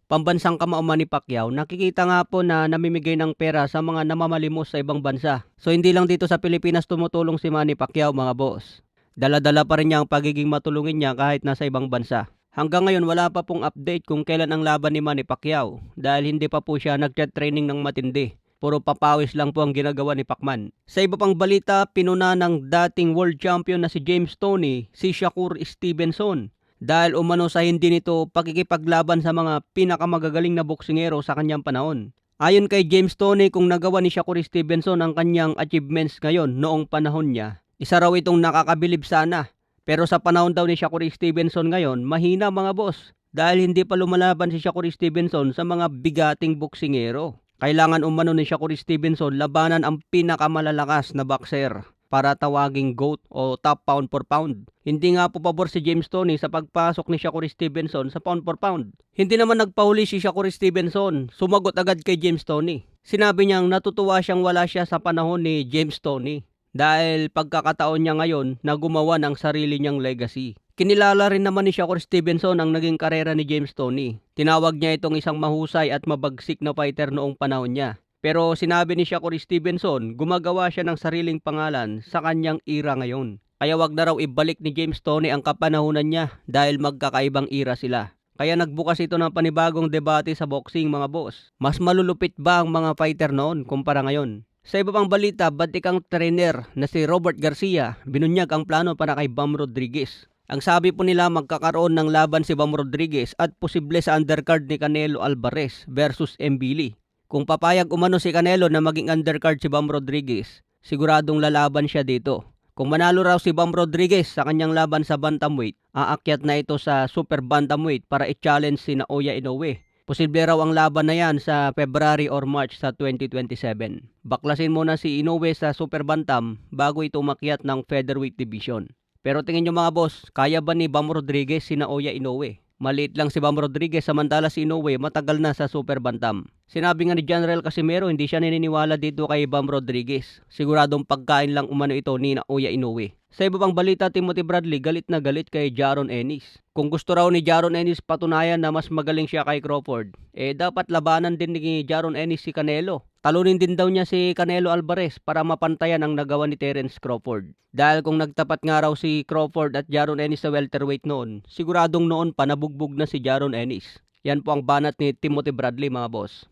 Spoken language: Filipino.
pambansang kamauman ni Pacquiao, nakikita nga po na namimigay ng pera sa mga namamalimos sa ibang bansa. So hindi lang dito sa Pilipinas tumutulong si Manny Pacquiao mga boss. Dala-dala pa rin niya ang pagiging matulungin niya kahit nasa ibang bansa. Hanggang ngayon wala pa pong update kung kailan ang laban ni Manny Pacquiao dahil hindi pa po siya nagte-training ng matindi. Puro papawis lang po ang ginagawa ni Pacman. Sa iba pang balita, pinuna ng dating world champion na si James Toney si Shakur Stevenson dahil umano sa hindi nito pakikipaglaban sa mga pinakamagagaling na boksingero sa kanyang panahon. Ayon kay James Toney, kung nagawa ni Shakur Stevenson ang kanyang achievements ngayon noong panahon niya, isa raw itong nakakabilib sana. Pero sa panahon daw ni Shakur Stevenson ngayon, mahina mga boss dahil hindi pa lumalaban si Shakur Stevenson sa mga bigating boksingero. Kailangan umano ni Shakur Stevenson labanan ang pinakamalalakas na boxer para tawaging GOAT o top pound for pound. Hindi nga po pabor si James Toney sa pagpasok ni Shakur Stevenson sa pound for pound. Hindi naman nagpahuli si Shakur Stevenson, sumagot agad kay James Toney. Sinabi niyang natutuwa siyang wala siya sa panahon ni James Toney dahil pagkakataon niya ngayon na gumawa ng sarili niyang legacy. Kinilala rin naman ni Shakur Stevenson ang naging karera ni James Toney. Tinawag niya itong isang mahusay at mabagsik na fighter noong panahon niya. Pero sinabi ni Shakur Stevenson, gumagawa siya ng sariling pangalan sa kanyang era ngayon. Kaya wag na raw ibalik ni James Toney ang kapanahunan niya dahil magkakaibang era sila. Kaya nagbukas ito ng panibagong debate sa boxing mga boss. Mas malulupit ba ang mga fighter noon kumpara ngayon? Sa iba pang balita, batikang trainer na si Robert Garcia binunyag ang plano para kay Bam Rodriguez. Ang sabi po nila magkakaroon ng laban si Bam Rodriguez at posible sa undercard ni Canelo Alvarez versus Mbili. Kung papayag umano si Canelo na maging undercard si Bam Rodriguez, siguradong lalaban siya dito. Kung manalo raw si Bam Rodriguez sa kanyang laban sa bantamweight, aakyat na ito sa super bantamweight para i-challenge si Naoya Inoue. Posible raw ang laban na yan sa February or March sa 2027. Baklasin muna si Inoue sa super bantam bago ito umakyat ng featherweight division. Pero tingin nyo mga boss, kaya ba ni Bam Rodriguez si Naoya Inoue? Maliit lang si Bam Rodriguez samantala si Inoue matagal na sa super bantam. Sinabi nga ni General Casimero hindi siya naniniwala dito kay Bam Rodriguez. Siguradong pagkain lang umano ito ni Naoya Inoue. Sa iba pang balita, Timothy Bradley galit na galit kay Jaron Ennis. Kung gusto raw ni Jaron Ennis patunayan na mas magaling siya kay Crawford, dapat labanan din ni Jaron Ennis si Canelo. Talunin din daw niya si Canelo Alvarez para mapantayan ang nagawa ni Terence Crawford. Dahil kung nagtapat nga raw si Crawford at Jaron Ennis sa welterweight noon, siguradong noon pa nabugbog na si Jaron Ennis. Yan po ang banat ni Timothy Bradley mga boss.